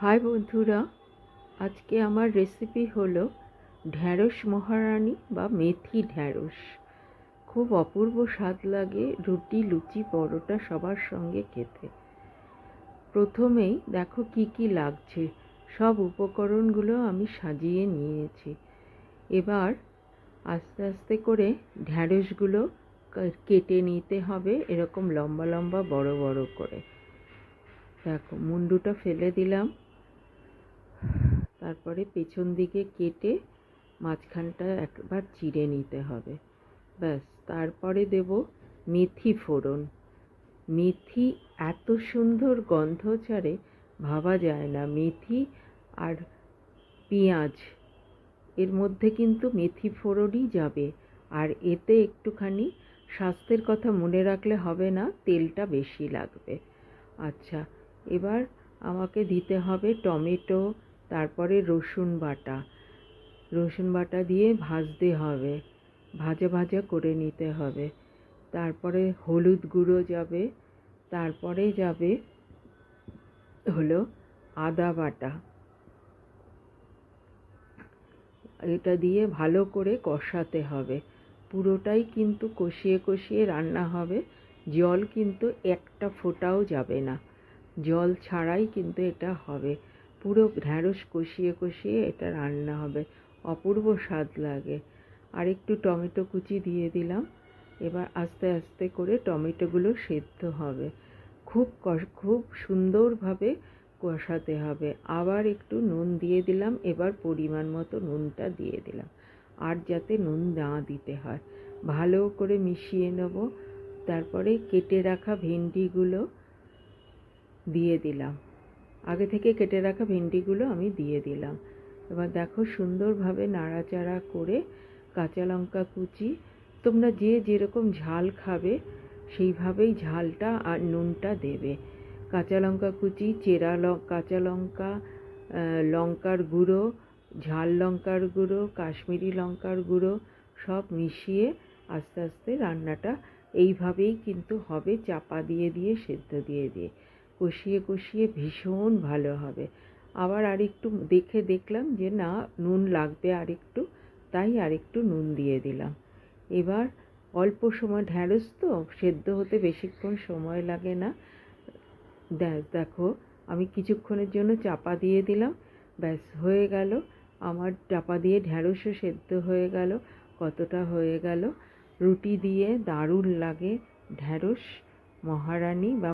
High বন্ধুরা, আজকে আমার রেসিপি হলো ঢ্যাঁড়স মহারানী বা মেথি ঢ্যাঁড়স। খুব অপূর্ব স্বাদ লাগে রুটি, লুচি, পরোটা সবার সঙ্গে খেতে। প্রথমেই দেখো কি কি লাগছে, সব উপকরণগুলো আমি সাজিয়ে নিয়েছি। এবার আস্তে আস্তে করে ঢ্যাঁড়সগুলো কেটে নিতে হবে, এরকম লম্বা লম্বা বড় বড় করে। দেখো মুন্ডুটা ফেলে দিলাম, তারপরে পেছন দিকে কেটে মাঝখানটা একবার চিড়ে নিতে হবে। ব্যাস, তারপরে দেব মেথি ফোড়ন। মেথি এত সুন্দর গন্ধ ছাড়ে, ভাবা যায় না। মেথি আর পেঁয়াজ, এর মধ্যে কিন্তু মেথি ফোড়নই যাবে। আর এতে একটুখানি স্বাস্থ্যের কথা মনে রাখলে হবে না, তেলটা বেশি লাগবে। আচ্ছা, এবার আমাকে দিতে হবে টমেটো, তারপরে রসুন বাটা দিয়ে ভাজতে হবে, ভাজা ভাজা করে নিতে হবে। তারপরে হলুদ গুঁড়ো যাবে, তারপরে যাবে হলো আদা বাটা। এটা দিয়ে ভালো করে কষাতে হবে, পুরোটাই কিন্তু কষিয়ে কষিয়ে রান্না হবে। জল কিন্তু একটা ফোঁটাও যাবে না, জল ছাড়াই কিন্তু এটা হবে। পুরো ঢ্যাঁড়স কষিয়ে কষিয়ে এটা রান্না হবে, অপূর্ব স্বাদ লাগে। আর একটু টমেটো কুচি দিয়ে দিলাম। এবার আস্তে আস্তে করে টমেটোগুলো সেদ্ধ হবে, খুব সুন্দরভাবে কষাতে হবে। আবার একটু নুন দিয়ে দিলাম, এবার পরিমাণ মতো নুনটা দিয়ে দিলাম, আর যাতে নুন না দিতে হয়। ভালো করে মিশিয়ে নেব। তারপরে কেটে রাখা ভেন্ডিগুলো দিয়ে দিলাম, আগে থেকে কেটে রাখা ভেন্ডিগুলো আমি দিয়ে দিলাম। এবার দেখো সুন্দরভাবে নাড়াচাড়া করে কাঁচা লঙ্কা কুচি, তোমরা যে যেরকম ঝাল খাবে সেইভাবেই ঝালটা আর নুনটা দেবে। কাঁচা লঙ্কা কুচি, কাঁচা লঙ্কা, লঙ্কার গুঁড়ো, ঝাল লঙ্কার গুঁড়ো, কাশ্মীরি লঙ্কার গুঁড়ো সব মিশিয়ে আস্তে আস্তে রান্নাটা এইভাবেই কিন্তু হবে, চাপা দিয়ে দিয়ে সেদ্ধ দিয়ে দিয়ে কষিয়ে কষিয়ে ভীষণ ভালো হবে। আবার আরেকটু দেখলাম যে না, নুন লাগবে আরেকটু, তাই আরেকটু নুন দিয়ে দিলাম। এবার অল্প সময়, ঢ্যাঁড়স তো সেদ্ধ হতে বেশিক্ষণ সময় লাগে না। দেখো আমি কিছুক্ষণের জন্য চাপা দিয়ে দিলাম, ব্যাস হয়ে গেল আমার চাপা দিয়ে ঢ্যাঁড়সও সেদ্ধ হয়ে গেল। কতটা হয়ে গেল, রুটি দিয়ে দারুণ লাগে ঢ্যাঁড়স মহারানী বা